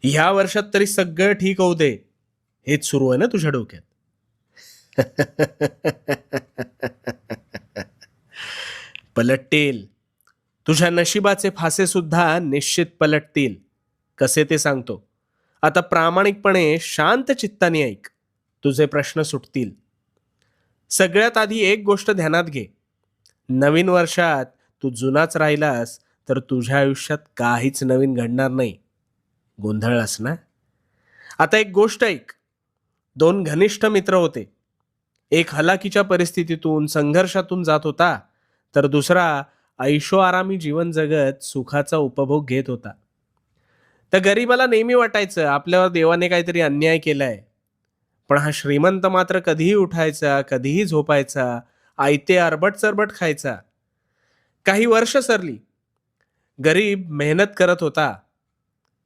ह्या वर्षात तरी सगळं ठीक होऊ दे, हेच सुरू आहे ना तुझ्या डोक्यात. पलटतील. तुझ्या नशिबाचे फासे सुद्धा निश्चित पलटतील. कसे ते सांगतो. आता प्रामाणिकपणे शांत चित्ताने ऐक. तुझे प्रश्न सुटतील. सगळ्यात आधी एक गोष्ट ध्यानात घे. नवीन वर्षात तू जुनाच राहिलास तर तुझ्या आयुष्यात काहीच नवीन घडणार नाही. गोंधळलास ना? आता एक गोष्ट ऐक. दोन घनिष्ठ मित्र होते. एक हलाखीच्या परिस्थितीतून संघर्षातून जात होता, तर दुसरा ऐशोआरामी जीवन जगत सुखाचा उपभोग घेत होता. त्या गरीबाला नेहमी वाटायचं आपल्यावर देवाने काहीतरी अन्याय केलाय. पण हा श्रीमंत मात्र कधीही उठायचा, कधीही झोपायचा, आयते अरबट चरबट खायचा. काही वर्ष सरली. गरीब मेहनत करत होता,